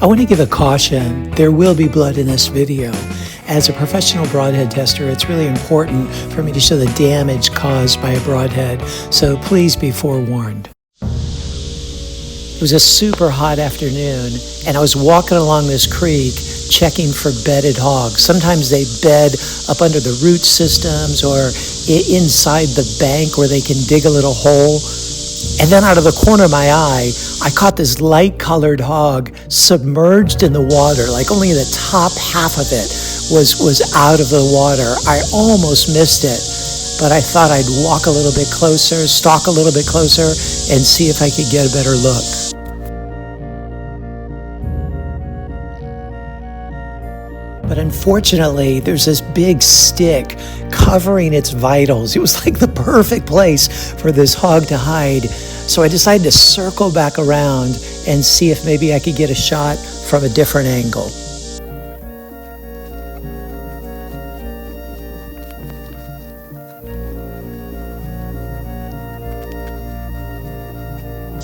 want to give a caution. There will be blood in this video. As a professional broadhead tester, it's really important for me to show the damage caused by a broadhead, so please be forewarned. It was a super hot afternoon, and I was walking along this creek checking for bedded hogs. Sometimes they bed up under the root systems or inside the bank where they can dig a little hole. And then out of the corner of my eye, I caught this light-colored hog submerged in the water, like only the top half of it was out of the water. I almost missed it, but I thought I'd walk a little bit closer, stalk a little bit closer, and see if I could get a better look. But unfortunately, there's this big stick covering its vitals. It was like the perfect place for this hog to hide. So I decided to circle back around and see if maybe I could get a shot from a different angle.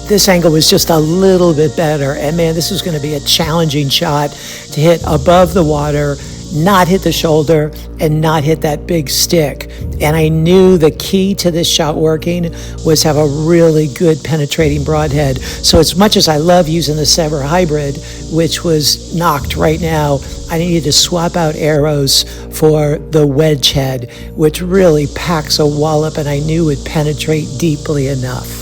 This angle was just a little bit better, and man, this was going to be a challenging shot to hit above the water, not hit the shoulder, and not hit that big stick. And I knew the key to this shot working was have a really good penetrating broadhead. So as much as I love using the Sevr hybrid, which was knocked right now, I needed to swap out arrows for the Wedgehead, which really packs a wallop and I knew would penetrate deeply enough.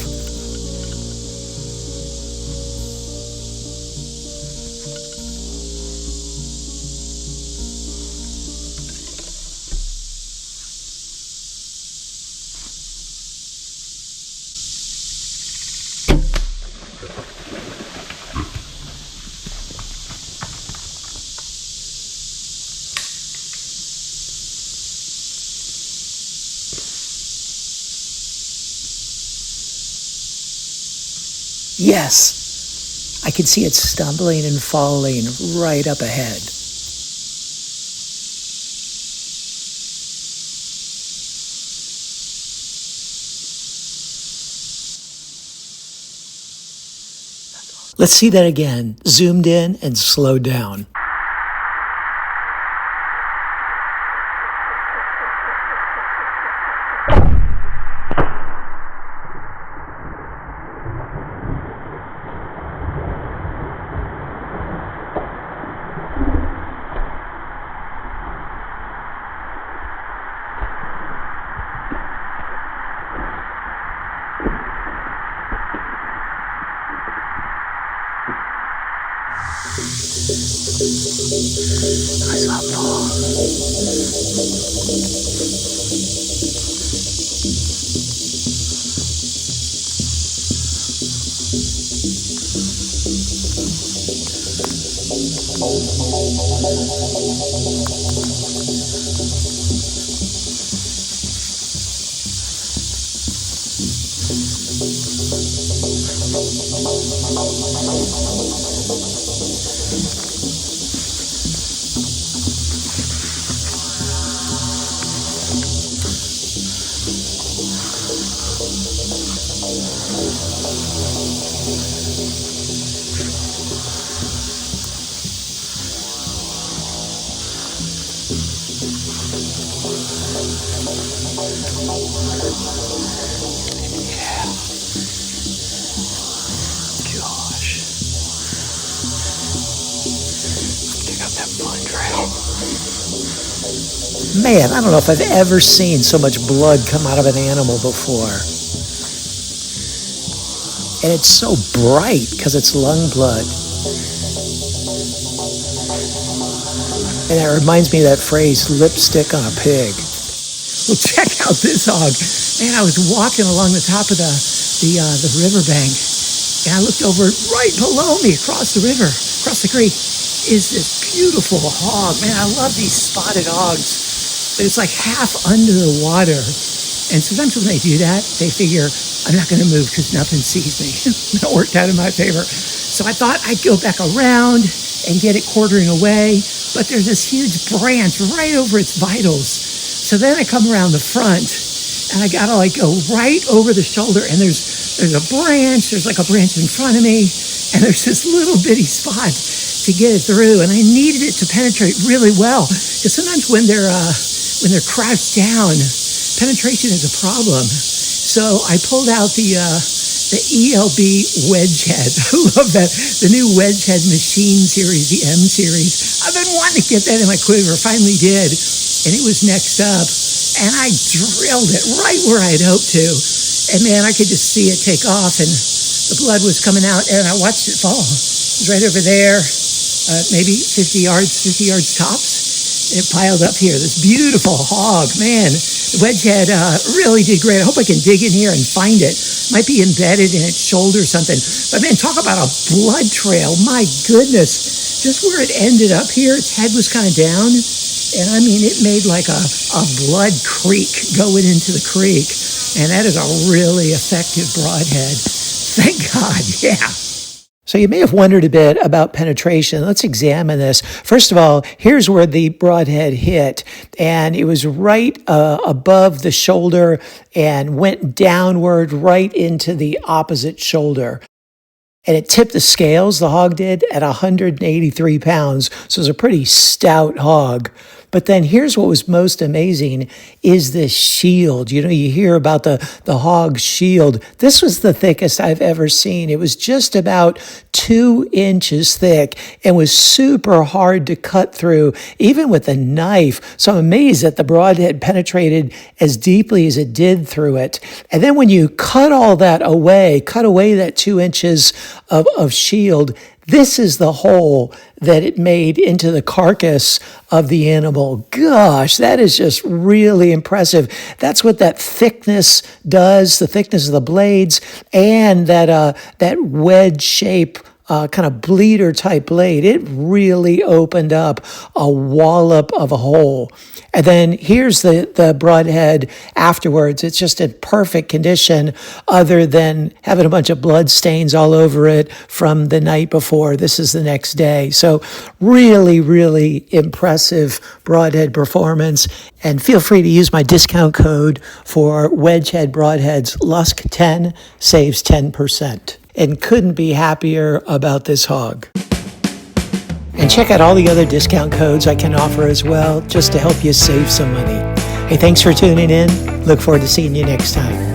Yes, I could see it stumbling and falling right up ahead. Let's see that again, zoomed in and slowed down. I saw it fall. Man, I don't know if I've ever seen so much blood come out of an animal before. And it's so bright because it's lung blood. And that reminds me of that phrase, lipstick on a pig. Well, check out this hog. Man, I was walking along the top of the riverbank, and I looked over right below me across the river, across the creek, is this beautiful hog. Man, I love these spotted hogs. But it's like half under the water. And sometimes when they do that, they figure, I'm not going to move because nothing sees me. That worked out in my favor. So I thought I'd go back around and get it quartering away. But there's this huge branch right over its vitals. So then I come around the front and I got to like go right over the shoulder. And there's a branch. There's like a branch in front of me. And there's this little bitty spot. to get it through, and I needed it to penetrate really well. Because sometimes when they're crouched down, penetration is a problem. So I pulled out the ELB Wedgehead. I love that. The new Wedgehead machine series, the M series. I've been wanting to get that in my quiver. Finally did. And it was next up. And I drilled it right where I'd hoped to. And man, I could just see it take off, and the blood was coming out, and I watched it fall. It was right over there, maybe 50 yards tops. It piled up here. This beautiful hog, man. The Wedgehead really did great. I hope I can dig in here and find it. Might be embedded in its shoulder or something. But man, talk about a blood trail. My goodness. Just where it ended up here, its head was kind of down. And I mean, it made like a blood creek going into the creek. And that is a really effective broadhead. Thank God, yeah. So you may have wondered a bit about penetration. Let's examine this. First of all, here's where the broadhead hit. And it was right above the shoulder and went downward right into the opposite shoulder. And it tipped the scales, the hog did, at 183 pounds. So it was a pretty stout hog. But then here's what was most amazing is this shield. You know, you hear about the hog shield. This was the thickest I've ever seen. It was just about 2 inches thick and was super hard to cut through, even with a knife. So I'm amazed that the broadhead penetrated as deeply as it did through it. And then when you cut all that away, cut away that 2 inches of shield, this is the hole that it made into the carcass of the animal. Gosh, that is just really impressive. That's what that thickness does, the thickness of the blades, and that wedge shape, kind of bleeder type blade. It really opened up a wallop of a hole. And then here's the broadhead afterwards. It's just in perfect condition other than having a bunch of blood stains all over it from the night before. This is the next day. So really, really impressive broadhead performance. And feel free to use my discount code for Wedgehead broadheads. LUSK10 saves 10%. And couldn't be happier about this hog. And check out all the other discount codes I can offer as well, just to help you save some money. Hey, thanks for tuning in. Look forward to seeing you next time.